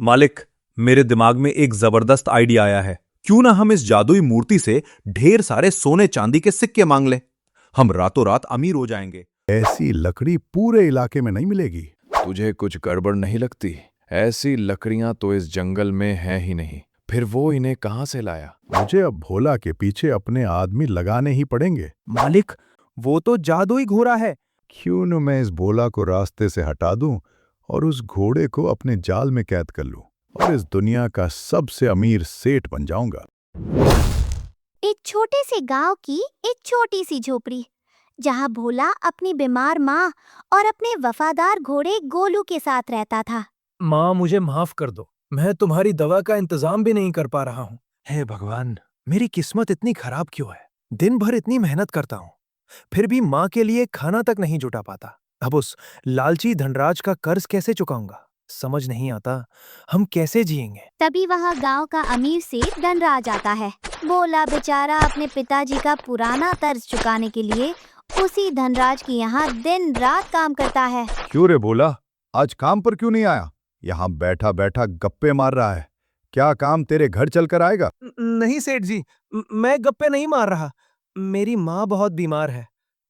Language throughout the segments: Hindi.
मालिक, मेरे दिमाग में एक जबरदस्त आइडिया आया है। क्यों ना हम इस जादुई मूर्ति से ढेर सारे सोने चांदी के सिक्के मांग लें। हम रातों रात अमीर हो जाएंगे। ऐसी लकड़ी पूरे इलाके में नहीं मिलेगी। तुझे कुछ गड़बड़ नहीं लगती? ऐसी लकड़ियां तो इस जंगल में हैं ही नहीं। फिर वो इन्हें कहां से लाया? मुझे अब भोला के पीछे अपने आदमी लगाने ही पड़ेंगे। मालिक, वो तो जादुई घोड़ा है। क्यों न मैं इस भोला को रास्ते से हटा दूं और उस घोड़े को अपने जाल में कैद कर लूं और इस दुनिया का सबसे अमीर सेठ बन जाऊंगा। एक छोटे से गांव की एक छोटी सी झोपड़ी, जहां भोला अपनी बीमार माँ और अपने वफादार घोड़े गोलू के साथ रहता था। माँ, मुझे माफ कर दो। मैं तुम्हारी दवा का इंतजाम भी नहीं कर पा रहा हूँ। हे भगवान, मेरी किस्मत इतनी खराब क्यों है? दिन भर इतनी मेहनत करता हूँ, फिर भी माँ के लिए खाना तक नहीं जुटा पाता। अब उस लालची धनराज का कर्ज कैसे चुकाऊंगा? समझ नहीं आता हम कैसे जिएंगे। तभी वहां गांव का अमीर सेठ धनराज आता है। भोला बेचारा अपने पिताजी का पुराना कर्ज चुकाने के लिए उसी धनराज के यहाँ दिन रात काम करता है। क्यों रे भोला, आज काम पर क्यों नहीं आया? यहाँ बैठा बैठा गप्पे मार रहा है। क्या काम तेरे घर चलकर आएगा? नहीं सेठ जी, मैं गप्पे नहीं मार रहा। मेरी माँ बहुत बीमार है,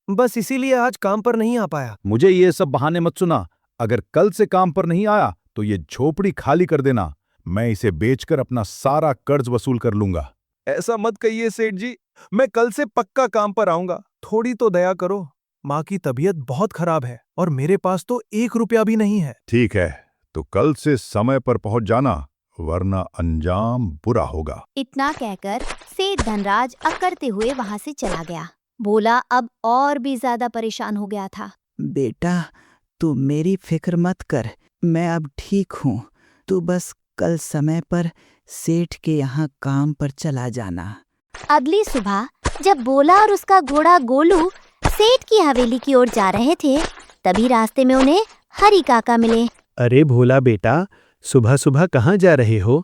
बस इसीलिए आज काम पर नहीं आ पाया। मुझे ये सब बहाने मत सुना। अगर कल से काम पर नहीं आया तो ये झोपड़ी खाली कर देना। मैं इसे बेचकर अपना सारा कर्ज वसूल कर लूंगा। ऐसा मत कहिए सेठ जी, मैं कल से पक्का काम पर आऊंगा। थोड़ी तो दया करो। माँ की तबीयत बहुत खराब है और मेरे पास तो 1 रुपया भी नहीं है। ठीक है, तो कल से समय पर पहुंच जाना, वरना अंजाम बुरा होगा। इतना कहकर सेठ धनराज अकड़ते हुए वहां से चला गया। भोला अब और भी ज्यादा परेशान हो गया था। बेटा, तू मेरी फिक्र मत कर, मैं अब ठीक हूँ। तू बस कल समय पर सेठ के यहाँ काम पर चला जाना। अगली सुबह जब भोला और उसका घोड़ा गोलू सेठ की हवेली की ओर जा रहे थे, तभी रास्ते में उन्हें हरी काका मिले। अरे भोला बेटा, सुबह सुबह कहाँ जा रहे हो?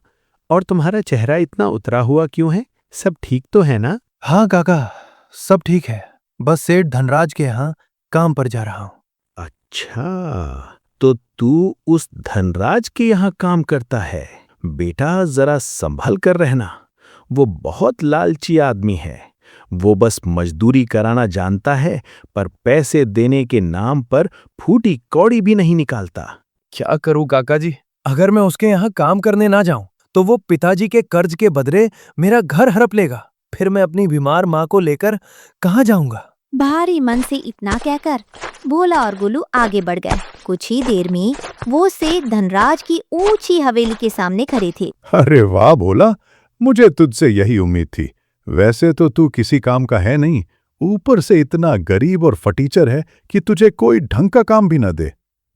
और तुम्हारा चेहरा इतना उतरा हुआ क्यों है? सब ठीक तो है ना? हाँ काका, सब ठीक है। बस सेठ धनराज के यहाँ काम पर जा रहा हूँ। अच्छा, तो तू उस धनराज के यहाँ काम करता है? बेटा, जरा संभल कर रहना। वो बहुत लालची आदमी है। वो बस मजदूरी कराना जानता है, पर पैसे देने के नाम पर फूटी कौड़ी भी नहीं निकालता। क्या करूँ काका जी? अगर मैं उसके यहाँ काम करने ना जाऊं तो वो पिताजी के कर्ज के बदले मेरा घर हड़प लेगा। फिर मैं अपनी बीमार माँ को लेकर कहाँ जाऊंगा? भारी मन से इतना कहकर भोला और गोलू आगे बढ़ गए। कुछ ही देर में वो सेठ धनराज की ऊंची हवेली के सामने खड़े थे। अरे वाह भोला, मुझे तुझसे यही उम्मीद थी। वैसे तो तू किसी काम का है नहीं, ऊपर से इतना गरीब और फटीचर है कि तुझे कोई ढंग का काम भी न दे।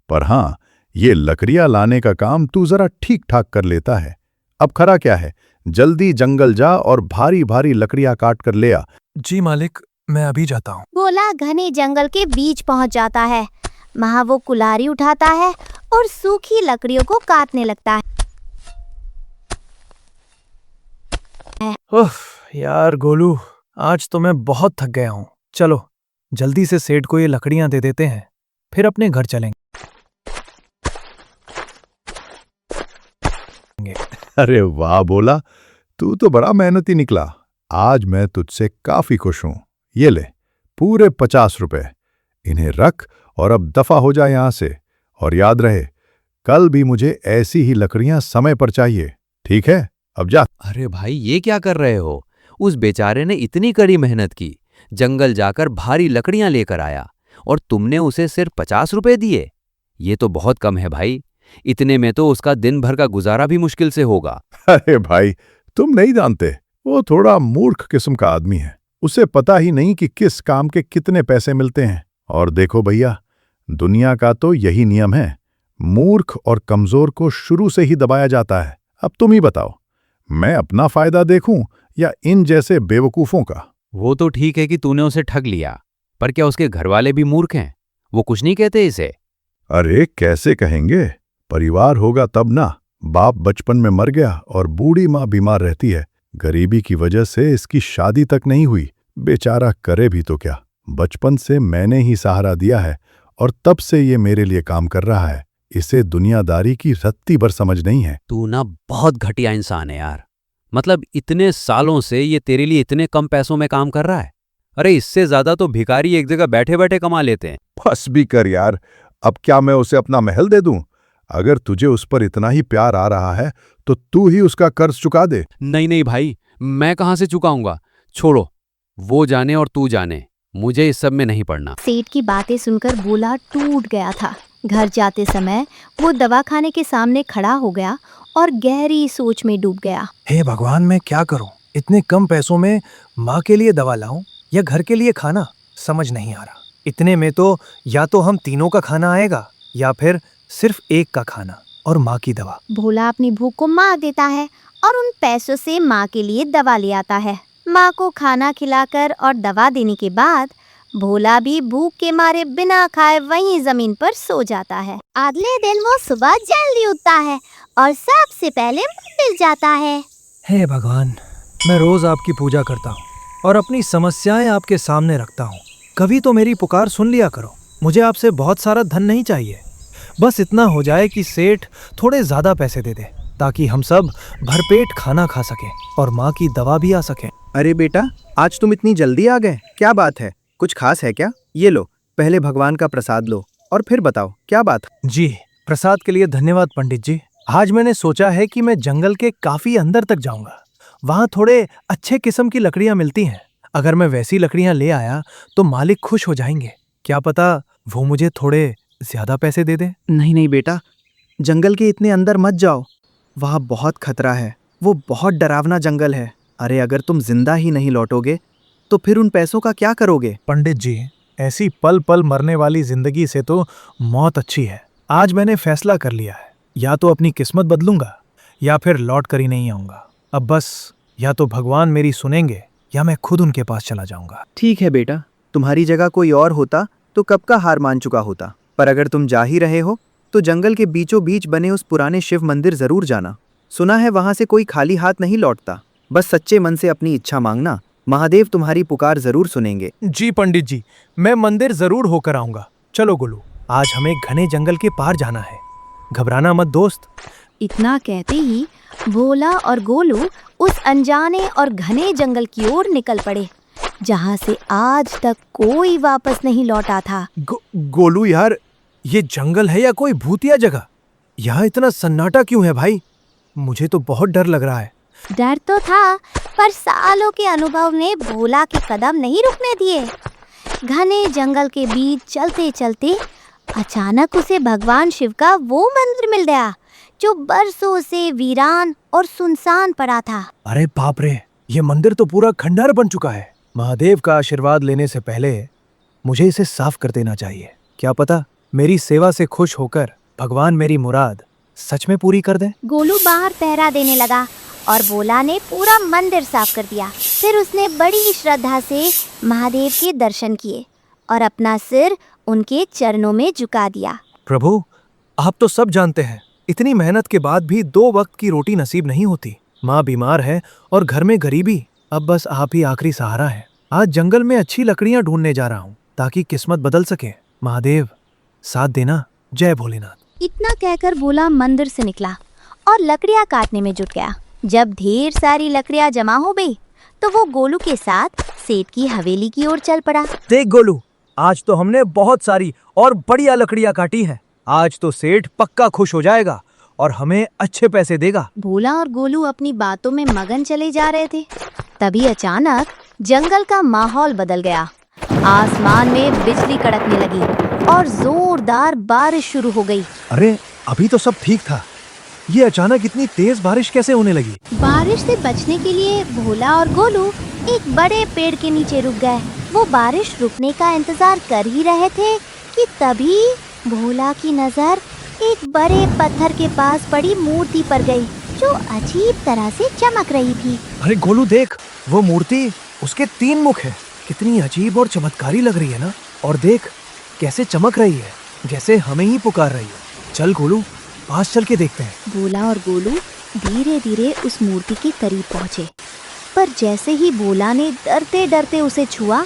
पर हाँ, ये लकड़ियां लाने का काम तू जरा ठीक ठाक कर लेता है। अब खरा क्या है, जल्दी जंगल जा और भारी भारी लकड़ियां काट कर ले आ। जी मालिक, मैं अभी जाता हूँ। भोला घने जंगल के बीच पहुंच जाता है। वहां वो कुल्हाड़ी उठाता है और सूखी लकड़ियों को काटने लगता है। उफ, यार गोलू, आज तो मैं बहुत थक गया हूँ। चलो जल्दी से सेठ को ये लकड़ियां दे देते हैं, फिर अपने घर चलेंगे। अरे वाह भोला, तू तो बड़ा मेहनती निकला। आज मैं तुझसे काफी खुश हूं। ये ले, पूरे 50 रुपए। इन्हें रख और अब दफा हो जा यहां से। और याद रहे, कल भी मुझे ऐसी ही लकड़ियां समय पर चाहिए। ठीक है, अब जा। अरे भाई, ये क्या कर रहे हो? उस बेचारे ने इतनी कड़ी मेहनत की, जंगल जाकर भारी लकड़ियां लेकर आया और तुमने उसे सिर्फ 50 रुपए दिए? ये तो बहुत कम है भाई। इतने में तो उसका दिन भर का गुजारा भी मुश्किल से होगा। अरे भाई, तुम नहीं जानते, वो थोड़ा मूर्ख किस्म का आदमी है। उसे पता ही नहीं कि किस काम के कितने पैसे मिलते हैं। और देखो भैया, दुनिया का तो यही नियम है, मूर्ख और कमजोर को शुरू से ही दबाया जाता है। अब तुम ही बताओ, मैं अपना फायदा देखूं या इन जैसे बेवकूफों का? वो तो ठीक है कि तूने उसे ठग लिया, पर क्या उसके घरवाले भी मूर्ख हैं? वो कुछ नहीं कहते इसे? अरे कैसे कहेंगे? परिवार होगा तब ना। बाप बचपन में मर गया और बूढ़ी माँ बीमार रहती है। गरीबी की वजह से इसकी शादी तक नहीं हुई। बेचारा करे भी तो क्या। बचपन से मैंने ही सहारा दिया है और तब से ये मेरे लिए काम कर रहा है। इसे दुनियादारी की रत्ती भर समझ नहीं है। तू ना बहुत घटिया इंसान है यार। मतलब इतने सालों से ये तेरे लिए इतने कम पैसों में काम कर रहा है। अरे इससे ज्यादा तो भिखारी एक जगह बैठे बैठे कमा लेते हैं। बस भी कर यार, अब क्या मैं उसे अपना महल दे दूं? अगर तुझे उस पर इतना ही प्यार आ रहा है तो तू ही उसका कर्ज चुका दे। नहीं नहीं भाई, मैं कहाँ से चुकाऊंगा। छोड़ो, वो जाने और तू जाने, मुझे इस सब में नहीं पड़ना। सेठ की बातें सुनकर भोला टूट गया था। घर जाते समय वो दवाखाने के सामने खड़ा हो गया और गहरी सोच में डूब गया। हे भगवान, मैं क्या करूं? इतने कम पैसों में माँ के लिए दवा लाऊं या घर के लिए खाना, समझ नहीं आ रहा। इतने में तो या तो हम तीनों का खाना आएगा या फिर सिर्फ एक का खाना और माँ की दवा। भोला अपनी भूख को मार देता है और उन पैसों से माँ के लिए दवा ले आता है। माँ को खाना खिलाकर और दवा देने के बाद भोला भी भूख के मारे बिना खाए वहीं जमीन पर सो जाता है। अगले दिन वो सुबह जल्दी उठता है और सबसे पहले मंदिर जाता है। हे भगवान, मैं रोज आपकी पूजा करता हूँ और अपनी समस्याएं आपके सामने रखता हूँ। कभी तो मेरी पुकार सुन लिया करो। मुझे आपसे बहुत सारा धन नहीं चाहिए, बस इतना हो जाए कि सेठ थोड़े ज्यादा पैसे दे दे ताकि हम सब भरपेट खाना खा सकें और माँ की दवा भी आ सके। अरे बेटा, आज तुम इतनी जल्दी आ गए, क्या बात है? कुछ खास है क्या? ये लो, पहले भगवान का प्रसाद लो और फिर बताओ क्या बात। जी, प्रसाद के लिए धन्यवाद पंडित जी। आज मैंने सोचा है कि मैं जंगल के काफी अंदर तक जाऊंगा। वहाँ थोड़े अच्छे किस्म की लकड़ियाँ मिलती हैं। अगर मैं वैसी लकड़ियाँ ले आया तो मालिक खुश हो जाएंगे। क्या पता वो मुझे थोड़े ज्यादा पैसे दे दे। नहीं नहीं बेटा, जंगल के इतने अंदर मत जाओ, वहाँ बहुत खतरा है। वो बहुत डरावना जंगल है। अरे अगर तुम जिंदा ही नहीं लौटोगे तो फिर उन पैसों का क्या करोगे? पंडित जी, ऐसी पल पल मरने वाली जिंदगी से तो मौत अच्छी है। आज मैंने फैसला कर लिया है, या तो अपनी किस्मत बदलूंगा या फिर लौट कर ही नहीं आऊंगा। अब बस या तो भगवान मेरी सुनेंगे या मैं खुद उनके पास चला जाऊंगा। ठीक है बेटा, तुम्हारी जगह कोई और होता तो कब का हार मान चुका होता। पर अगर तुम जा ही रहे हो तो जंगल के बीचों बीच बने उस पुराने शिव मंदिर जरूर जाना। सुना है वहां से कोई खाली हाथ नहीं लौटता। बस सच्चे मन से अपनी इच्छा मांगना, महादेव तुम्हारी पुकार जरूर सुनेंगे। जी पंडित जी, मैं मंदिर जरूर होकर आऊंगा। चलो गोलू, आज हमें घने जंगल के पार जाना है। घबराना मत दोस्त। इतना कहते ही भोला और गोलू उस अनजाने और घने जंगल की ओर निकल पड़े, जहाँ से आज तक कोई वापस नहीं लौटा था। गोलू यार, ये जंगल है या कोई भूतिया जगह? यहाँ इतना सन्नाटा क्यों है भाई? मुझे तो बहुत डर लग रहा है। डर तो था, पर सालों के अनुभव ने भोला के कदम नहीं रुकने दिए। घने जंगल के बीच चलते चलते अचानक उसे भगवान शिव का वो मंदिर मिल गया जो बरसों से वीरान और सुनसान पड़ा था। अरे बाप रे, ये मंदिर तो पूरा खंडहर बन चुका है। महादेव का आशीर्वाद लेने से पहले मुझे इसे साफ कर देना चाहिए। क्या पता मेरी सेवा से खुश होकर भगवान मेरी मुराद सच में पूरी कर दे। गोलू बाहर पहरा देने लगा और भोला ने पूरा मंदिर साफ कर दिया। फिर उसने बड़ी श्रद्धा से महादेव के दर्शन किए और अपना सिर उनके चरणों में झुका दिया। प्रभु, आप तो सब जानते हैं, इतनी मेहनत के बाद भी 2 वक्त की रोटी नसीब नहीं होती। माँ बीमार है और घर में गरीबी। अब बस आप ही आखिरी सहारा है। आज जंगल में अच्छी लकड़ियाँ ढूंढने जा रहा हूँ ताकि किस्मत बदल सके। महादेव साथ देना। जय भोलेनाथ। इतना कहकर भोला मंदिर से निकला और लकड़ियाँ काटने में जुट गया। जब ढेर सारी लकड़ियाँ जमा हो गई तो वो गोलू के साथ सेठ की हवेली की ओर चल पड़ा। देख गोलू, आज तो हमने बहुत सारी और बढ़िया लकड़ियाँ काटी हैं। आज तो सेठ पक्का खुश हो जाएगा और हमें अच्छे पैसे देगा। भोला और गोलू अपनी बातों में मगन चले जा रहे थे, तभी अचानक जंगल का माहौल बदल गया। आसमान में बिजली कड़कने लगी और जोरदार बारिश शुरू हो गई। अरे अभी तो सब ठीक था, ये अचानक इतनी तेज बारिश कैसे होने लगी? बारिश से बचने के लिए भोला और गोलू एक बड़े पेड़ के नीचे रुक गए। वो बारिश रुकने का इंतजार कर ही रहे थे कि तभी भोला की नजर एक बड़े पत्थर के पास पड़ी मूर्ति पर गई जो अजीब तरह से चमक रही थी। अरे गोलू देख, वो मूर्ति, उसके 3 मुख है। कितनी अजीब और चमत्कारी लग रही है ना। और देख कैसे चमक रही है, जैसे हमें ही पुकार रही है। चल गोलू, पास चल के देखते हैं। भोला और गोलू धीरे धीरे उस मूर्ति के करीब पहुंचे, पर जैसे ही भोला ने डरते डरते उसे छुआ,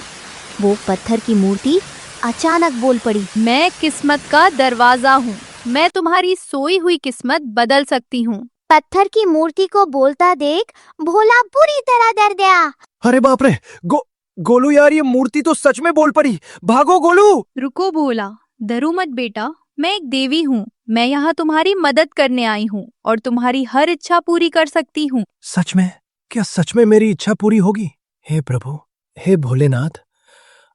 वो पत्थर की मूर्ति अचानक बोल पड़ी। मैं किस्मत का दरवाजा हूँ, मैं तुम्हारी सोई हुई किस्मत बदल सकती हूँ। पत्थर की मूर्ति को बोलता देख भोला बुरी तरह डर गया। अरे बाप रे, गोलू यार, ये मूर्ति तो सच में बोल पड़ी। भागो गोलू। रुको भोला, डरो मत बेटा, मैं एक देवी हूँ। मैं यहाँ तुम्हारी मदद करने आई हूँ और तुम्हारी हर इच्छा पूरी कर सकती हूँ। सच में? क्या सच में मेरी इच्छा पूरी होगी? हे प्रभु, हे भोलेनाथ,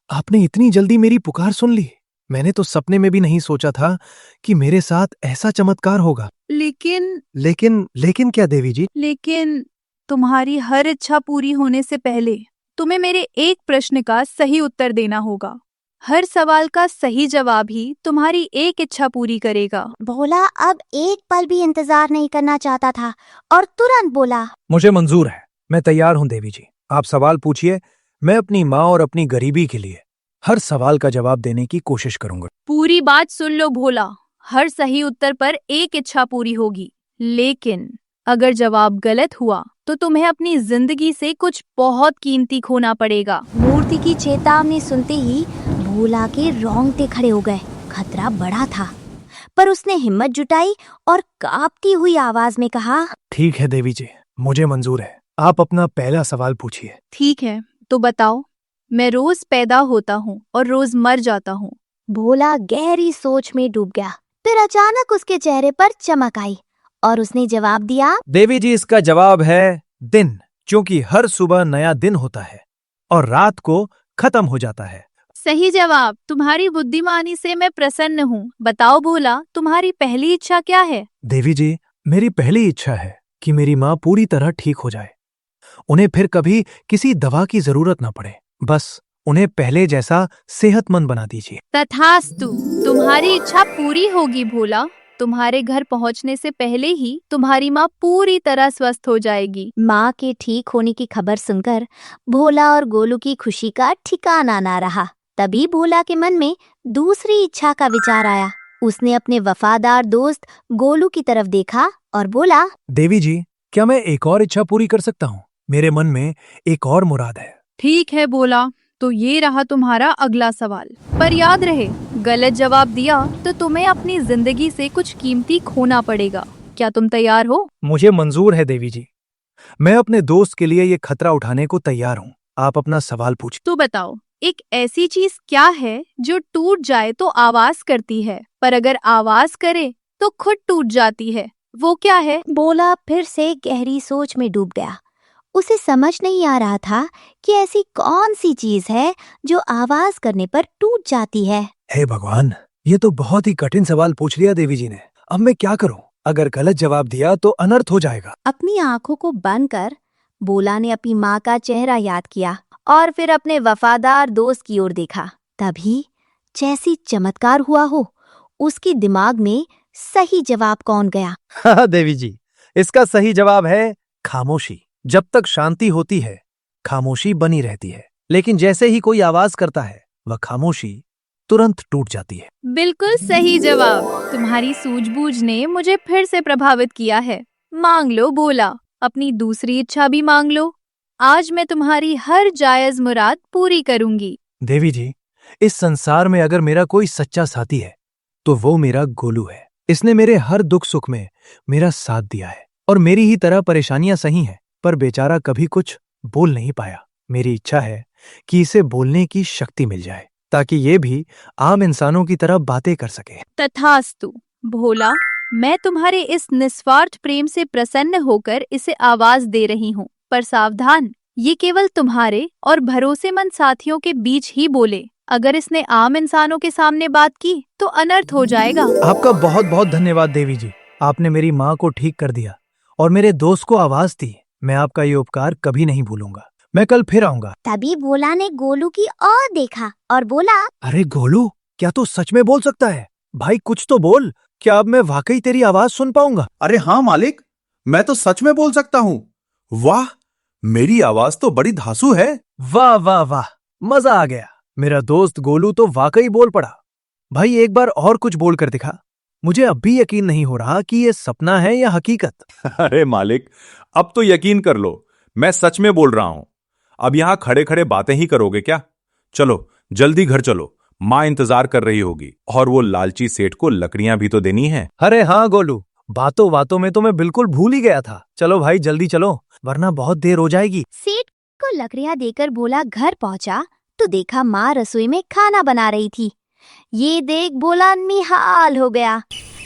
आपने इतनी जल्दी मेरी पुकार सुन ली। मैंने तो सपने में भी नहीं सोचा था कि मेरे साथ ऐसा चमत्कार होगा। लेकिन क्या देवी जी? लेकिन तुम्हारी हर इच्छा पूरी होने से पहले तुम्हें मेरे एक प्रश्न का सही उत्तर देना होगा। हर सवाल का सही जवाब ही तुम्हारी एक इच्छा पूरी करेगा। भोला अब एक पल भी इंतजार नहीं करना चाहता था और तुरंत बोला, मुझे मंजूर है, मैं तैयार हूँ देवी जी। आप सवाल पूछिए, मैं अपनी माँ और अपनी गरीबी के लिए हर सवाल का जवाब देने की कोशिश करूंगा। पूरी बात सुन लो भोला, हर सही उत्तर पर एक इच्छा पूरी होगी, लेकिन अगर जवाब गलत हुआ तो तुम्हें अपनी जिंदगी से कुछ बहुत कीमती खोना पड़ेगा। मूर्ति की चेतावनी सुनते ही भोला के रोंगटे खड़े हो गए। खतरा बड़ा था, पर उसने हिम्मत जुटाई और कांपती हुई आवाज में कहा, ठीक है देवी जी, मुझे मंजूर है। आप अपना पहला सवाल पूछिए। ठीक है, तो बताओ, मैं रोज पैदा होता हूँ और रोज मर जाता हूँ। भोला गहरी सोच में डूब गया। फिर अचानक उसके चेहरे पर चमक आई और उसने जवाब दिया, देवी जी, इसका जवाब है दिन, क्योंकि हर सुबह नया दिन होता है और रात को खत्म हो जाता है। सही जवाब। तुम्हारी बुद्धिमानी से मैं प्रसन्न हूँ। बताओ भोला, तुम्हारी पहली इच्छा क्या है? देवी जी, मेरी पहली इच्छा है कि मेरी माँ पूरी तरह ठीक हो जाए। उन्हें फिर कभी किसी दवा की जरूरत न पड़े। बस उन्हें पहले जैसा सेहतमंद बना दीजिए। तथास्तु, तुम्हारी इच्छा पूरी होगी भोला। तुम्हारे घर पहुंचने से पहले ही तुम्हारी माँ पूरी तरह स्वस्थ हो जाएगी। माँ के ठीक होने की खबर सुनकर भोला और गोलू की खुशी का ठिकाना ना रहा। तभी भोला के मन में दूसरी इच्छा का विचार आया। उसने अपने वफादार दोस्त गोलू की तरफ देखा और बोला, देवी जी, क्या मैं एक और इच्छा पूरी कर सकता हूँ? मेरे मन में एक और मुराद है। ठीक है भोला, तो ये रहा तुम्हारा अगला सवाल। पर याद रहे, गलत जवाब दिया तो तुम्हें अपनी जिंदगी से कुछ कीमती खोना पड़ेगा। क्या तुम तैयार हो? मुझे मंजूर है देवी जी। मैं अपने दोस्त के लिए ये खतरा उठाने को तैयार हूँ। आप अपना सवाल पूछिए। तो बताओ, एक ऐसी चीज क्या है जो टूट जाए तो आवाज करती है, पर अगर आवाज करे तो खुद टूट जाती है? वो क्या है? भोला फिर से गहरी सोच में डूब गया। उसे समझ नहीं आ रहा था कि ऐसी कौन सी चीज है जो आवाज करने पर टूट जाती है। हे भगवान, ये तो बहुत ही कठिन सवाल पूछ लिया देवी जी ने। अब मैं क्या करूं? अगर गलत जवाब दिया तो अनर्थ हो जाएगा। अपनी आंखों को बंद कर भोला ने अपनी माँ का चेहरा याद किया और फिर अपने वफादार दोस्त की ओर देखा। तभी जैसी चमत्कार हुआ हो, उसके दिमाग में सही जवाब कौन गया। हाँ देवी जी, इसका सही जवाब है खामोशी। जब तक शांति होती है, खामोशी बनी रहती है, लेकिन जैसे ही कोई आवाज करता है, वह खामोशी तुरंत टूट जाती है। बिल्कुल सही जवाब। तुम्हारी सूझबूझ ने मुझे फिर से प्रभावित किया है। मांग लो भोला, अपनी दूसरी इच्छा भी मांग लो। आज मैं तुम्हारी हर जायज मुराद पूरी करूंगी। देवी जी, इस संसार में अगर मेरा कोई सच्चा साथी है तो वो मेरा गोलू है। इसने मेरे हर दुख सुख में मेरा साथ दिया है और मेरी ही तरह परेशानियां सही हैं, पर बेचारा कभी कुछ बोल नहीं पाया। मेरी इच्छा है कि इसे बोलने की शक्ति मिल जाए ताकि ये भी आम इंसानों की तरह बातें कर सके। तथास्तु भोला, मैं तुम्हारे इस निस्वार्थ प्रेम से प्रसन्न होकर इसे आवाज दे रही हूँ, पर सावधान, ये केवल तुम्हारे और भरोसेमंद साथियों के बीच ही बोले। अगर इसने आम इंसानों के सामने बात की तो अनर्थ हो जाएगा। आपका बहुत बहुत धन्यवाद देवी जी। आपने मेरी माँ को ठीक कर दिया और मेरे दोस्त को आवाज दी। मैं आपका ये उपकार कभी नहीं भूलूंगा। मैं कल फिर आऊंगा। तभी भोला ने गोलू की ओर देखा और बोला, अरे गोलू, क्या तू सच में बोल सकता है? भाई कुछ तो बोल। क्या अब मैं वाकई तेरी आवाज सुन पाऊंगा? अरे हाँ मालिक, मैं तो सच में बोल सकता हूँ। वाह, मेरी आवाज तो बड़ी धांसू है। वाह वाह वाह, मजा आ गया। मेरा दोस्त गोलू तो वाकई बोल पड़ा। भाई एक बार और कुछ बोल कर दिखा। मुझे अब भी यकीन नहीं हो रहा कि ये सपना है या हकीकत। अरे मालिक, अब तो यकीन कर लो, मैं सच में बोल रहा हूं। अब यहां खड़े खड़े बातें ही करोगे क्या? चलो जल्दी घर चलो, माँ इंतजार कर रही होगी और वो लालची सेठ को लकड़ियां भी तो देनी है। अरे हाँ गोलू, बातों बातों में तो मैं बिल्कुल भूल ही गया था। चलो भाई जल्दी चलो, वरना बहुत देर हो जाएगी। सेठ को लकड़ियां देकर भोला घर पहुंचा तो देखा माँ रसोई में खाना बना रही थी। ये देख भोला निहाल हो गया।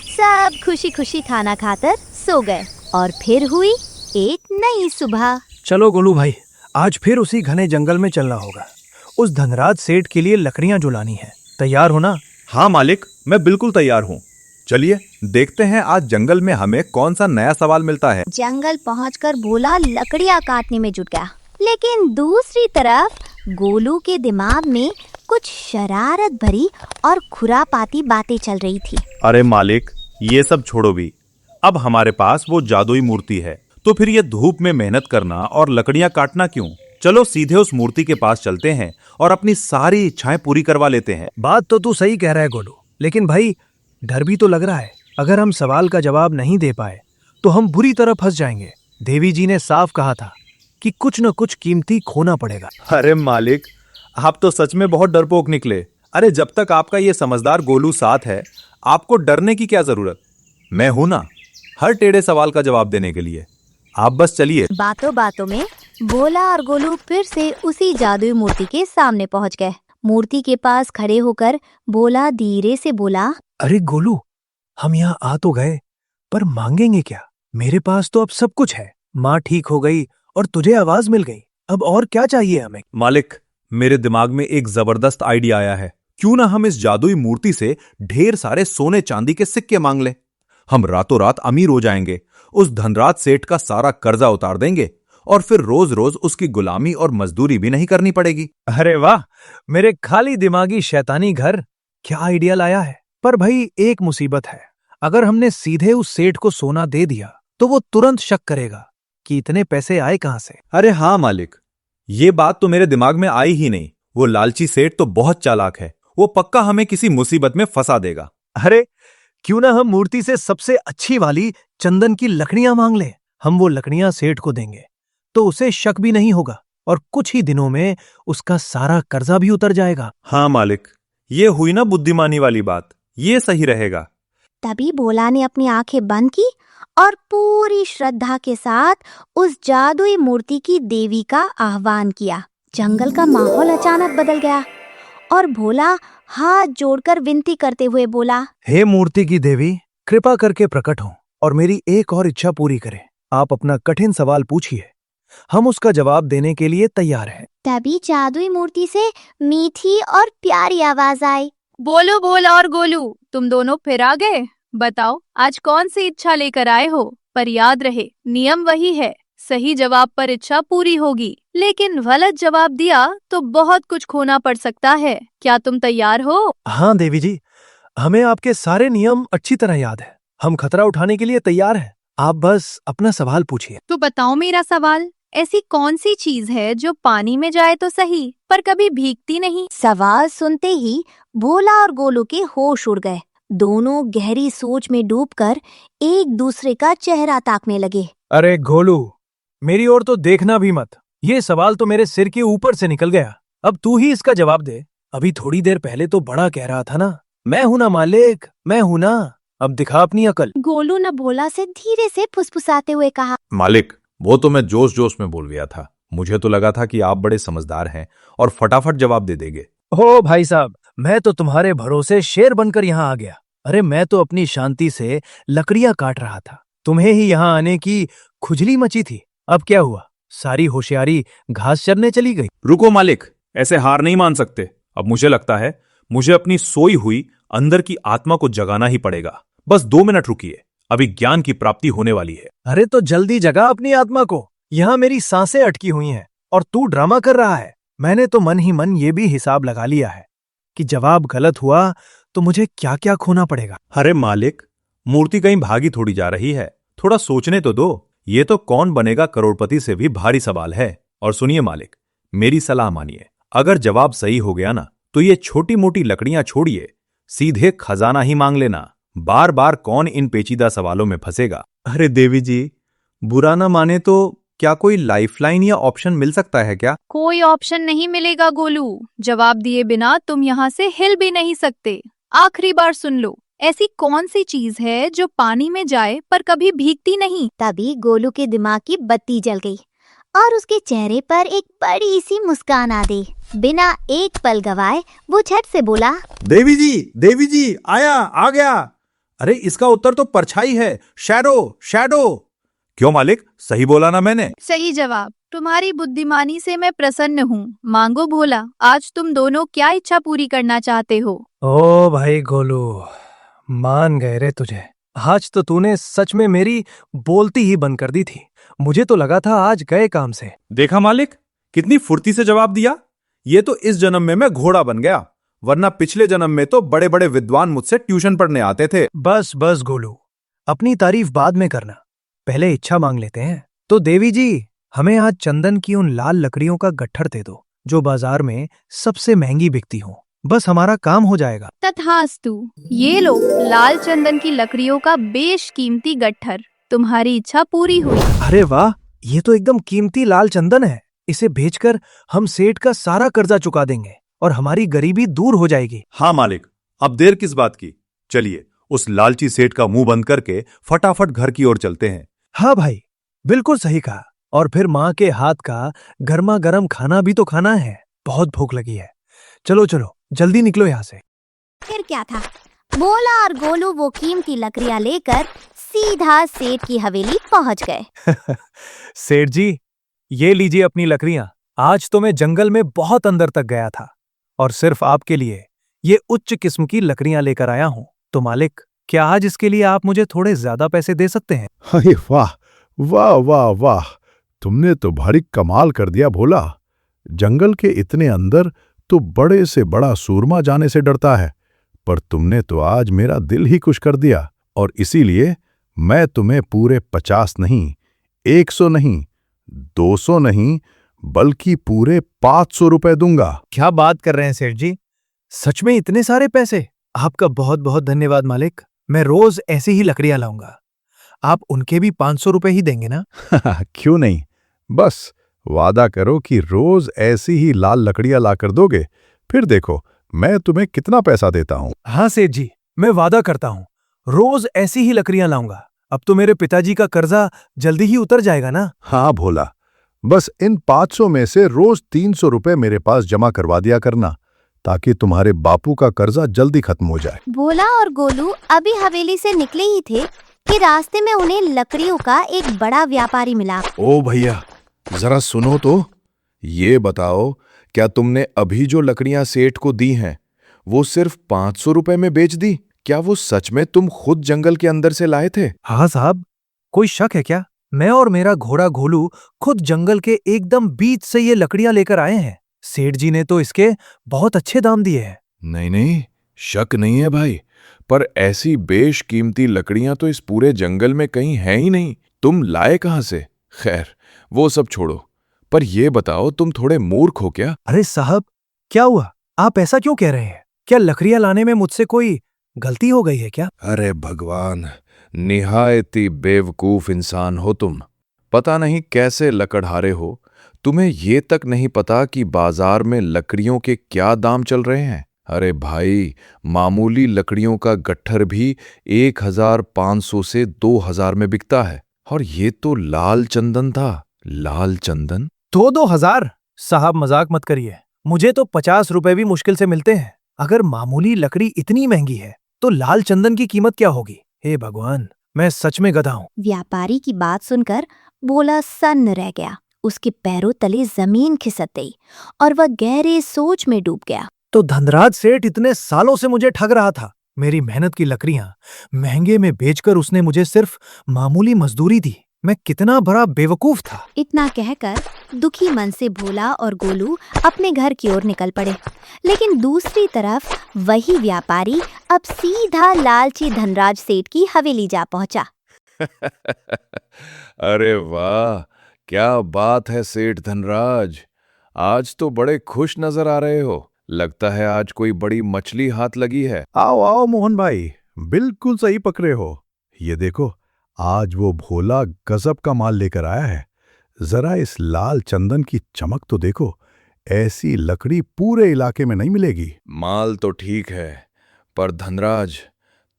सब खुशी खुशी खाना खाकर सो गए और फिर हुई एक नई सुबह। चलो गोलू भाई, आज फिर उसी घने जंगल में चलना होगा। उस धनराज सेठ के लिए लकड़ियां जो लानी है। तैयार हो ना? हाँ मालिक, मैं बिल्कुल तैयार हूँ। चलिए देखते हैं आज जंगल में हमें कौन सा नया सवाल मिलता है। जंगल पहुंचकर भोला लकड़ियां काटने में जुट गया, लेकिन दूसरी तरफ गोलू के दिमाग में कुछ शरारत भरी और खुरापाती बातें चल रही थी। अरे मालिक, ये सब छोड़ो भी। अब हमारे पास वो जादुई मूर्ति है, तो फिर ये धूप में मेहनत करना और लकड़ियां काटना क्यों? चलो सीधे उस मूर्ति के पास चलते हैं और अपनी सारी इच्छाएं पूरी करवा लेते हैं। बात तो तू सही कह रहा है गोलू, लेकिन भाई डर भी तो लग रहा है। अगर हम सवाल का जवाब नहीं दे पाए तो हम बुरी तरह फंस जाएंगे। देवी जी ने साफ कहा था कि कुछ न कुछ कीमती खोना पड़ेगा। अरे मालिक, आप तो सच में बहुत डरपोक निकले। अरे जब तक आपका ये समझदार गोलू साथ है, आपको डरने की क्या जरूरत? मैं हूं ना, हर टेढ़े सवाल का जवाब देने के लिए। आप बस चलिए। बातों बातों में भोला और गोलू फिर से उसी जादुई मूर्ति के सामने पहुंच गए। मूर्ति के पास खड़े होकर भोला धीरे से बोला, अरे गोलू, हम यहाँ आ तो गए, पर मांगेंगे क्या? मेरे पास तो अब सब कुछ है। माँ ठीक हो गई और तुझे आवाज मिल गई। अब और क्या चाहिए हमें? मालिक, मेरे दिमाग में एक जबरदस्त आइडिया आया है। क्यों ना हम इस जादुई मूर्ति से ढेर सारे सोने चांदी के सिक्के मांग लें। हम रातों रात अमीर हो जाएंगे, उस धनराज सेठ का सारा कर्जा उतार देंगे और फिर रोज रोज उसकी गुलामी और मजदूरी भी नहीं करनी पड़ेगी। अरे वाह, मेरे खाली दिमागी शैतानी घर, क्या आइडिया लाया है। पर भाई एक मुसीबत है, अगर हमने सीधे उस सेठ को सोना दे दिया तो वो तुरंत शक करेगा कि इतने पैसे आए कहां से। अरे हाँ मालिक, ये बात तो मेरे दिमाग में आई ही नहीं। वो लालची सेठ तो बहुत चालाक है, वो पक्का हमें किसी मुसीबत में फंसा देगा। अरे क्यों ना हम मूर्ति से सबसे अच्छी वाली चंदन की लकड़ियां मांग लें। हम वो लकड़ियां सेठ को देंगे तो उसे शक भी नहीं होगा और कुछ ही दिनों में उसका सारा कर्जा भी उतर जाएगा। हाँ मालिक, ये हुई ना बुद्धिमानी वाली बात, ये सही रहेगा। तभी भोला ने अपनी आंखें बंद की और पूरी श्रद्धा के साथ उस जादुई मूर्ति की देवी का आह्वान किया। जंगल का माहौल अचानक बदल गया और भोला हाथ जोड़कर विनती करते हुए बोला, हे मूर्ति की देवी, कृपा करके प्रकट हो और मेरी एक और इच्छा पूरी करें। आप अपना कठिन सवाल पूछिए, हम उसका जवाब देने के लिए तैयार हैं। तभी जादुई मूर्ति से मीठी और प्यारी आवाज आई, बोलो बोल और गोलू, तुम दोनों फिर आ गए। बताओ आज कौन सी इच्छा लेकर आए हो? पर याद रहे, नियम वही है, सही जवाब पर इच्छा पूरी होगी, लेकिन गलत जवाब दिया तो बहुत कुछ खोना पड़ सकता है। क्या तुम तैयार हो? हाँ देवी जी, हमें आपके सारे नियम अच्छी तरह याद है। हम खतरा उठाने के लिए तैयार हैं। आप बस अपना सवाल पूछिए। तो बताओ मेरा सवाल, ऐसी कौन सी चीज है जो पानी में जाए तो सही पर कभी भीगती नहीं? सवाल सुनते ही भोला और गोलू के होश उड़ गए। दोनों गहरी सोच में डूबकर एक दूसरे का चेहरा ताकने लगे। अरे गोलू, मेरी ओर तो देखना भी मत। ये सवाल तो मेरे सिर के ऊपर से निकल गया। अब तू ही इसका जवाब दे। अभी थोड़ी देर पहले तो बड़ा कह रहा था ना, मैं हूं ना मालिक, मैं हूं ना। अब दिखा अपनी अकल। गोलू ने भोला से धीरे से फुसफुसाते हुए कहा, मालिक, वो तो मैं जोश जोश में बोल गया था। मुझे तो लगा था कि आप बड़े समझदार हैं और फटाफट जवाब दे देंगे। ओ भाई साहब, मैं तो तुम्हारे भरोसे शेर बनकर यहाँ आ गया। अरे मैं तो अपनी शांति से लकड़ियां काट रहा था, तुम्हें ही यहाँ आने की खुजली मची थी। अब क्या हुआ? सारी होशियारी घास चरने चली गई। रुको मालिक, ऐसे हार नहीं मान सकते। अब मुझे लगता है मुझे अपनी सोई हुई अंदर की आत्मा को जगाना ही पड़ेगा। बस 2 मिनट रुकिए, अभी ज्ञान की प्राप्ति होने वाली है। अरे तो जल्दी जगा अपनी आत्मा को। यहाँ मेरी सांसें अटकी हुई हैं और तू ड्रामा कर रहा है। मैंने तो मन ही मन ये भी हिसाब लगा लिया है कि जवाब गलत हुआ तो मुझे क्या क्या खोना पड़ेगा। अरे मालिक, मूर्ति कहीं भागी थोड़ी जा रही है, थोड़ा सोचने तो दो। ये तो कौन बनेगा करोड़पति से भी भारी सवाल है। और सुनिए मालिक, मेरी सलाह मानिए। अगर जवाब सही हो गया ना, तो ये छोटी मोटी लकड़ियां छोड़िए, सीधे खजाना ही मांग लेना। बार बार कौन इन पेचीदा सवालों में फंसेगा? अरे देवी जी, बुरा ना माने तो क्या कोई लाइफलाइन या ऑप्शन मिल सकता है क्या? कोई ऑप्शन नहीं मिलेगा गोलू। जवाब दिए बिना तुम यहाँ से हिल भी नहीं सकते। आखिरी बार सुन लो, ऐसी कौन सी चीज है जो पानी में जाए पर कभी भीगती नहीं? तभी गोलू के दिमाग की बत्ती जल गई और उसके चेहरे पर एक बड़ी सी मुस्कान आ गई। बिना एक पल गवाए वो झट से बोला, देवी जी, आ गया। अरे इसका उत्तर तो परछाई है, शैडो। क्यों मालिक, सही बोला ना मैंने? सही जवाब। तुम्हारी बुद्धिमानी से मैं प्रसन्न हूँ। मांगो भोला, आज तुम दोनों क्या इच्छा पूरी करना चाहते हो? ओ भाई गोलू, मान गए रे तुझे। आज तो तूने सच में मेरी बोलती ही बंद कर दी थी। मुझे तो लगा था आज गए काम से। देखा मालिक, कितनी फुर्ती से जवाब दिया। ये तो इस जन्म में मैं घोड़ा बन गया, वरना पिछले जन्म में तो बड़े बड़े विद्वान मुझसे ट्यूशन पढ़ने आते थे। बस गोलू, अपनी तारीफ बाद में करना, पहले इच्छा मांग लेते हैं। तो देवी जी, हमें आज चंदन की उन लाल लकड़ियों का गट्ठर दे दो जो बाजार में सबसे महंगी बिकती हो। बस हमारा काम हो जाएगा। तथास्तु। ये लो लाल चंदन की लकड़ियों का बेशकीमती गट्ठर। तुम्हारी इच्छा पूरी हुई। अरे वाह, ये तो एकदम कीमती लाल चंदन है। इसे बेचकर हम सेठ का सारा कर्जा चुका देंगे और हमारी गरीबी दूर हो जाएगी। हाँ मालिक, अब देर किस बात की। चलिए उस लालची सेठ का मुंह बंद करके फटाफट घर की ओर चलते हैं। हाँ भाई, बिल्कुल सही कहा। और फिर माँ के हाथ का गर्मा गर्म खाना भी तो खाना है। बहुत भूख लगी है। चलो जल्दी निकलो यहाँ से। फिर क्या था, भोला और गोलू वो कीमती लकड़ियां लेकर सीधा सेठ की हवेली पहुंच गए। सेठ जी, ये लीजिए अपनी लकड़ियां। आज तो मैं जंगल में बहुत अंदर तक गया था और सिर्फ आपके लिए ये उच्च किस्म की लकड़ियां लेकर आया हूं। तो मालिक, क्या आज इसके लिए आप मुझे थोड़े ज्यादा पैसे दे सकते हैं? अरे वाह वाह वाह वाह, तुमने तो भारी कमाल कर दिया भोला। जंगल के इतने अंदर तो बड़े से बड़ा सूरमा जाने से डरता है, पर तुमने तो आज मेरा दिल ही खुश कर दिया। और इसीलिए मैं तुम्हें पूरे 50 नहीं, 100 नहीं, 200 नहीं, बल्कि पूरे 500 रुपए दूंगा। क्या बात कर रहे हैं सेठ जी? सच में इतने सारे पैसे? आपका बहुत बहुत धन्यवाद मालिक। मैं रोज ऐसी ही लकड़ियां लाऊंगा। आप उनके भी 500 रुपए ही देंगे ना? क्यों नहीं, बस वादा करो कि रोज ऐसी ही लाल लकड़ियां लाकर दोगे, फिर देखो मैं तुम्हें कितना पैसा देता हूं। हाँ सेठ जी, मैं वादा करता हूँ, रोज ऐसी ही लकड़ियां लाऊंगा। अब तो मेरे पिताजी का कर्जा जल्दी ही उतर जाएगा ना? हाँ भोला, बस इन 500 में से रोज 300 रुपए मेरे पास जमा करवा दिया करना, ताकि तुम्हारे बापू का कर्जा जल्दी खत्म हो जाए। भोला और गोलू अभी हवेली से निकले ही थे कि रास्ते में उन्हें लकड़ियों का एक बड़ा व्यापारी मिला। ओ भैया, जरा सुनो तो, ये बताओ, क्या तुमने अभी जो लकड़ियां सेठ को दी हैं वो सिर्फ 500 रुपए में बेच दी? क्या वो सच में तुम खुद जंगल के अंदर से लाए थे? हाँ साहब, कोई शक है क्या? मैं और मेरा घोड़ा गोलू खुद जंगल के एकदम बीच से ये लकड़ियां लेकर आए हैं। सेठ जी ने तो इसके बहुत अच्छे दाम दिए हैं। नहीं, शक नहीं है भाई, पर ऐसी बेशकीमती लकड़ियां तो इस पूरे जंगल में कहीं हैं ही नहीं। तुम लाए कहां से? खैर, वो सब छोड़ो, पर ये बताओ, तुम थोड़े मूर्ख हो क्या? अरे साहब, क्या हुआ? आप ऐसा क्यों कह रहे हैं? क्या लकड़ियां लाने में मुझसे कोई गलती हो गई है क्या? अरे भगवान, निहायती बेवकूफ इंसान हो तुम। पता नहीं कैसे लकड़हारे हो। तुम्हें ये तक नहीं पता कि बाजार में लकड़ियों के क्या दाम चल रहे हैं। अरे भाई, मामूली लकड़ियों का गट्ठर भी 1500 से 2000 में बिकता है, और ये तो लाल चंदन था। लाल चंदन? 2,000? साहब मजाक मत करिए, मुझे तो 50 रुपए भी मुश्किल से मिलते हैं। अगर मामूली लकड़ी इतनी महंगी है तो लाल चंदन की कीमत क्या होगी? हे भगवान, मैं सच में गधा हूँ। व्यापारी की बात सुनकर भोला सन्न रह गया। उसके पैरों तले जमीन खिसक गई और वह गहरे सोच में डूब गया। तो धनराज सेठ इतने सालों से मुझे ठग रहा था। मेरी मेहनत की लकड़ियां महंगे में बेचकर उसने मुझे सिर्फ मामूली मजदूरी दी। मैं कितना बड़ा बेवकूफ था। इतना कहकर दुखी मन से भोला और गोलू अपने घर की ओर निकल पड़े। लेकिन दूसरी तरफ वही व्यापारी अब सीधा लालची धनराज सेठ की हवेली जा पहुंचा। अरे वाह, क्या बात है सेठ धनराज, आज तो बड़े खुश नजर आ रहे हो। लगता है आज कोई बड़ी मछली हाथ लगी है। आओ आओ मोहन भाई, बिल्कुल सही पकड़े हो। ये देखो, आज वो भोला गजब का माल लेकर आया है। जरा इस लाल चंदन की चमक तो देखो, ऐसी लकड़ी पूरे इलाके में नहीं मिलेगी। माल तो ठीक है, पर धनराज,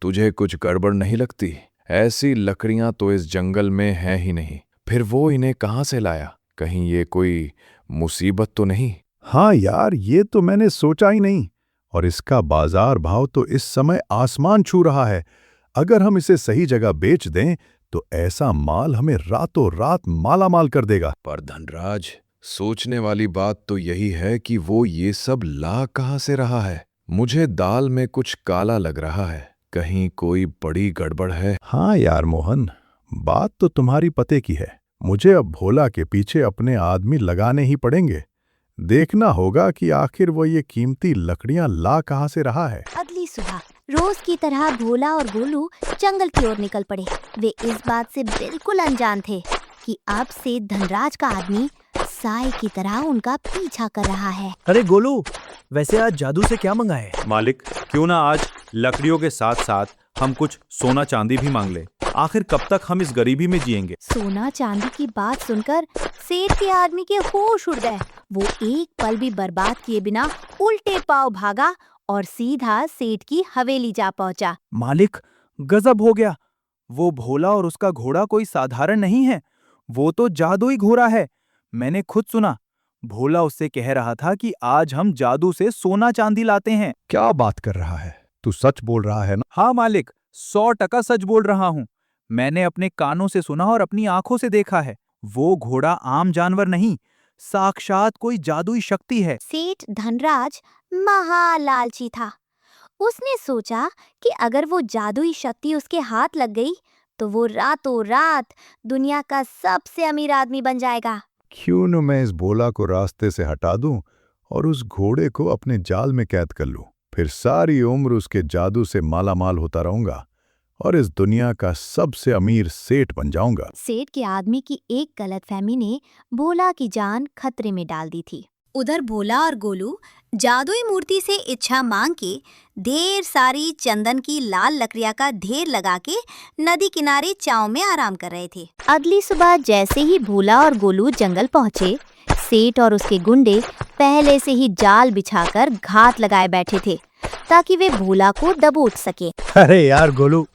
तुझे कुछ गड़बड़ नहीं लगती? ऐसी लकड़ियां तो इस जंगल में हैं ही नहीं। फिर वो इन्हें कहाँ से लाया? कहीं ये कोई मुसीबत तो नहीं? हाँ यार, ये तो मैंने सोचा ही नहीं। और इसका बाजार भाव तो इस समय आसमान छू रहा है। अगर हम इसे सही जगह बेच दें तो ऐसा माल हमें रातों रात मालामाल कर देगा। पर धनराज, सोचने वाली बात तो यही है कि वो ये सब ला कहाँ से रहा है। मुझे दाल में कुछ काला लग रहा है। कहीं कोई बड़ी गड़बड़ है? हाँ यार मोहन, बात तो तुम्हारी पते की है। मुझे अब भोला के पीछे अपने आदमी लगाने ही पड़ेंगे। देखना होगा कि आखिर वो ये कीमती लकड़ियां ला कहाँ से रहा है। अगली सुबह रोज की तरह भोला और गोलू जंगल की ओर निकल पड़े। वे इस बात से बिल्कुल अनजान थे कि अब से धनराज का आदमी साए की तरह उनका पीछा कर रहा है। अरे गोलू, वैसे आज जादू से क्या मंगाए? मालिक, क्यों ना आज लकड़ियों के साथ साथ हम कुछ सोना चांदी भी मांग ले। आखिर कब तक हम इस गरीबी में जिएंगे? सोना चांदी की बात सुनकर सेठ के आदमी के होश उड़ गए। वो एक पल भी बर्बाद किए बिना उल्टे पांव भागा और सीधा सेठ की हवेली जा पहुंचा। मालिक, गजब हो गया। वो भोला और उसका घोड़ा कोई साधारण नहीं है, वो तो जादुई घोड़ा है। मैंने खुद सुना। भोला उससे कह रहा था कि आज हम जादू से सोना चांदी लाते हैं। क्या बात कर रहा है? तू सच बोल रहा है ना? हाँ मालिक, 100% सच बोल रहा हूँ। मैंने अपने कानों से सुना और अपनी आंखों से देखा है। वो घोड़ा आम जानवर नहीं, साक्षात कोई जादुई शक्ति है। सेठ धनराज महालालची था। उसने सोचा कि अगर वो जादुई शक्ति उसके हाथ लग गई तो वो रातों रात दुनिया का सबसे अमीर आदमी बन जाएगा। क्यों न मैं इस भोला को रास्ते से हटा दूं और उस घोड़े को अपने जाल में कैद कर लूं। फिर सारी उम्र उसके जादू से मालामाल होता रहूंगा और इस दुनिया का सबसे अमीर सेठ बन जाऊंगा। सेठ के आदमी की एक गलतफहमी ने भोला की जान खतरे में डाल दी थी। उधर भोला और गोलू जादुई मूर्ति से इच्छा मांग के ढेर सारी चंदन की लाल लकड़ियां का ढेर लगा के नदी किनारे चाव में आराम कर रहे थे। अगली सुबह जैसे ही भोला और गोलू जंगल पहुंचे, सेठ और उसके गुंडे पहले से ही जाल बिछाकर घात लगाए बैठे थे ताकि वे भोला को दबोच सके। अरे यार गोलू,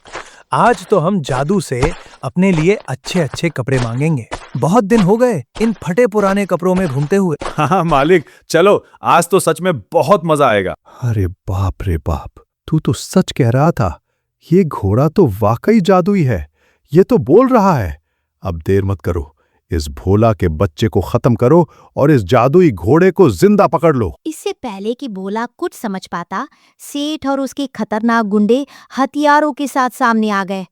आज तो हम जादू से अपने लिए अच्छे अच्छे कपड़े मांगेंगे। बहुत दिन हो गए इन फटे पुराने कपड़ों में घूमते हुए। हाँ मालिक, चलो आज तो सच में बहुत मजा आएगा। अरे बाप रे बाप, तू तो सच कह रहा था। ये घोड़ा तो वाकई जादुई है। ये तो बोल रहा है। अब देर मत करो, इस भोला के बच्चे को खत्म करो और इस जादुई घोड़े को जिंदा पकड़ लो। इससे पहले कि भोला कुछ समझ पाता, सेठ और उसके खतरनाक गुंडे हथियारों के साथ सामने आ गए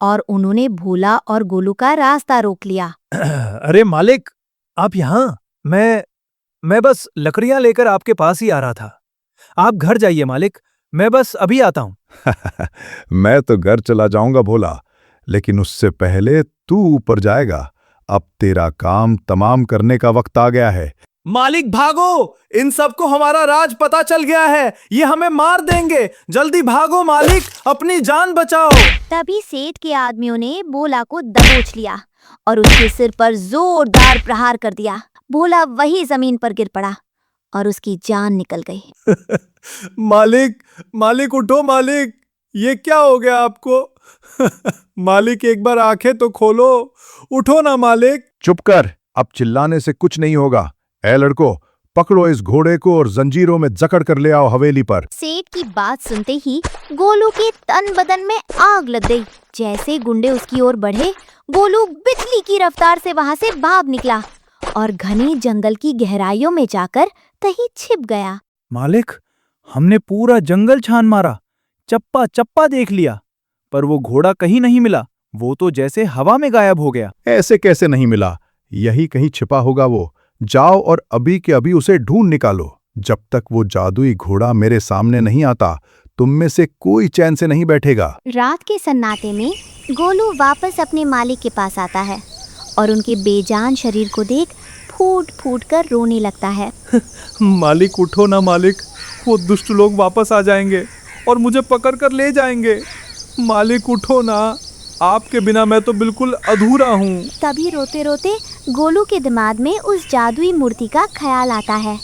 और उन्होंने भोला और गोलू का रास्ता रोक लिया। अरे मालिक, आप यहाँ? मैं बस लकड़ियां लेकर आपके पास ही आ रहा था। आप घर जाइए मालिक, मैं बस अभी आता हूँ। मैं तो घर चला जाऊंगा भोला, लेकिन उससे पहले तू ऊपर जाएगा। अब तेरा काम तमाम करने का वक्त आ गया है। मालिक भागो, इन सबको हमारा राज पता चल गया है। ये हमें मार देंगे। जल्दी भागो मालिक, अपनी जान बचाओ। तभी सेठ के आदमियों ने भोला को दबोच लिया और उसके सिर पर जोरदार प्रहार कर दिया। भोला वही जमीन पर गिर पड़ा और उसकी जान निकल गई। मालिक उठो मालिक, ये क्या हो गया आपको? मालिक एक बार आंखें तो खोलो, उठो ना मालिक। चुप कर, अब चिल्लाने से कुछ नहीं होगा। ए लड़को, पकड़ो इस घोड़े को और जंजीरों में जकड़ कर ले आओ हवेली पर। सेठ की बात सुनते ही गोलू के तन बदन में आग लग गई। जैसे गुंडे उसकी ओर बढ़े, गोलू बिजली की रफ्तार से वहां से भाग निकला और घने जंगल की गहराइयों में जाकर कहीं छिप गया। मालिक, हमने पूरा जंगल छान मारा, चप्पा चप्पा देख लिया, पर वो घोड़ा कहीं नहीं मिला। वो तो जैसे हवा में गायब हो गया। ऐसे कैसे नहीं मिला? यही कहीं छिपा होगा वो। जाओ और अभी के अभी उसे ढूंढ निकालो। जब तक वो जादुई घोड़ा मेरे सामने नहीं आता, तुम में से कोई चैन से नहीं बैठेगा। रात के सन्नाटे में गोलू वापस अपने मालिक के पास आता है और उनके बेजान शरीर को देख फूट फूट कर रोने लगता है। मालिक उठो ना मालिक, वो दुष्ट लोग वापस आ जाएंगे और मुझे पकड़ कर ले जाएंगे। मालिक उठो ना, आपके बिना मैं तो बिल्कुल अधूरा हूँ। तभी रोते रोते गोलू के दिमाग में उस जादुई मूर्ति का ख्याल आता है।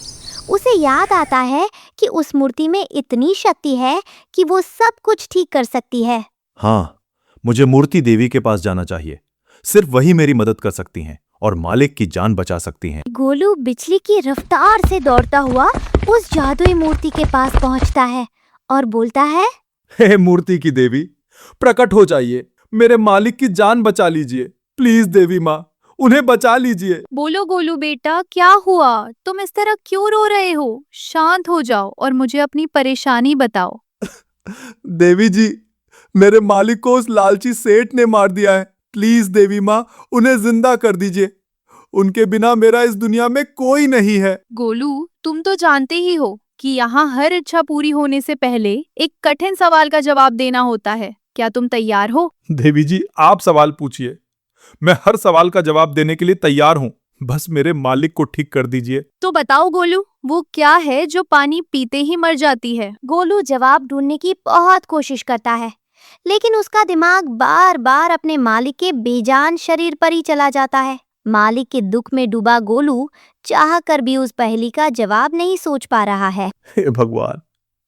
उसे याद आता है कि उस मूर्ति में इतनी शक्ति है कि वो सब कुछ ठीक कर सकती है। हाँ, मुझे मूर्ति देवी के पास जाना चाहिए। सिर्फ वही मेरी मदद कर सकती हैं और मालिक की जान बचा सकती हैं। गोलू बिजली की रफ्तार से दौड़ता हुआ उस जादुई मूर्ति के पास पहुंचता है और बोलता है, हे मूर्ति की देवी, प्रकट हो जाइए, मेरे मालिक की जान बचा लीजिए। प्लीज देवी माँ, उन्हें बचा लीजिए। बोलो गोलू बेटा, क्या हुआ? तुम इस तरह क्यों रो रहे हो? शांत हो जाओ और मुझे अपनी परेशानी बताओ। देवी जी, मेरे मालिक को उस लालची सेठ ने मार दिया है। प्लीज देवी माँ, उन्हें जिंदा कर दीजिए। उनके बिना मेरा इस दुनिया में कोई नहीं है। गोलू, तुम तो जानते ही हो कि यहाँ हर इच्छा पूरी होने से पहले एक कठिन सवाल का जवाब देना होता है। क्या तुम तैयार हो? देवी जी, आप सवाल पूछिए। मैं हर सवाल का जवाब देने के लिए तैयार हूँ। बस मेरे मालिक को ठीक कर दीजिए। तो बताओ गोलू, वो क्या है जो पानी पीते ही मर जाती है? गोलू जवाब ढूंढने की बहुत कोशिश करता है, लेकिन उसका दिमाग बार बार अपने मालिक के बेजान शरीर पर ही चला जाता है। मालिक के दुख में डूबा गोलू चाह कर भी उस पहेली का जवाब नहीं सोच पा रहा है। हे भगवान,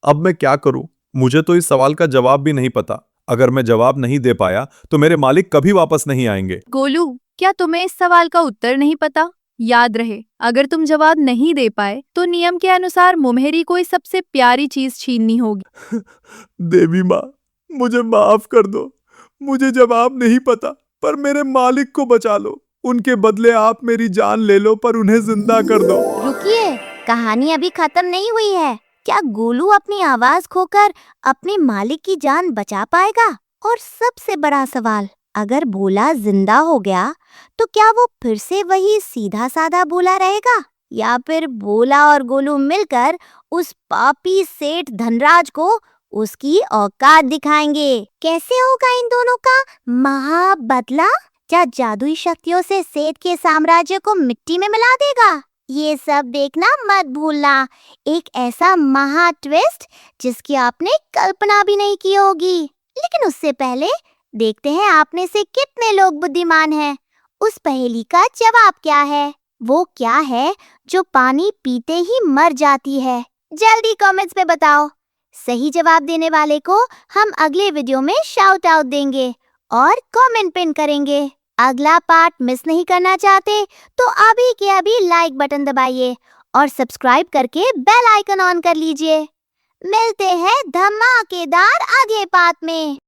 अब मैं क्या करूं? मुझे तो इस सवाल का जवाब भी नहीं पता। अगर मैं जवाब नहीं दे पाया तो मेरे मालिक कभी वापस नहीं आएंगे। गोलू, क्या तुम्हें इस सवाल का उत्तर नहीं पता? याद रहे, अगर तुम जवाब नहीं दे पाए तो नियम के अनुसार मुमहरी को इस सबसे प्यारी चीज छीननी होगी। देवी माँ, मुझे माफ कर दो। मुझे जवाब नहीं पता, पर मेरे मालिक को बचा लो। उनके बदले आप मेरी जान ले लो, पर उन्हें जिंदा कर दो। रुकिए, कहानी अभी खत्म नहीं हुई है। क्या गोलू अपनी आवाज खोकर अपने मालिक की जान बचा पाएगा? और सबसे बड़ा सवाल, अगर भोला जिंदा हो गया तो क्या वो फिर से वही सीधा साधा भोला रहेगा, या फिर भोला और गोलू मिलकर उस पापी सेठ धनराज को उसकी औकात दिखाएंगे? कैसे होगा इन दोनों का महाबदला? क्या जादुई शक्तियों से सेठ के साम्राज्य को मिट्टी में मिला देगा? ये सब देखना मत भूलना। एक ऐसा महा ट्विस्ट जिसकी आपने कल्पना भी नहीं की होगी। लेकिन उससे पहले देखते हैं आप में से कितने लोग बुद्धिमान हैं। उस पहेली का जवाब क्या है? वो क्या है जो पानी पीते ही मर जाती है? जल्दी कमेंट्स में बताओ। सही जवाब देने वाले को हम अगले वीडियो में शाउट आउट देंगे और कमेंट पिन करेंगे। अगला पार्ट मिस नहीं करना चाहते तो अभी के अभी लाइक बटन दबाइए और सब्सक्राइब करके बेल आइकन ऑन कर लीजिए। मिलते हैं धमाकेदार अगले पार्ट में।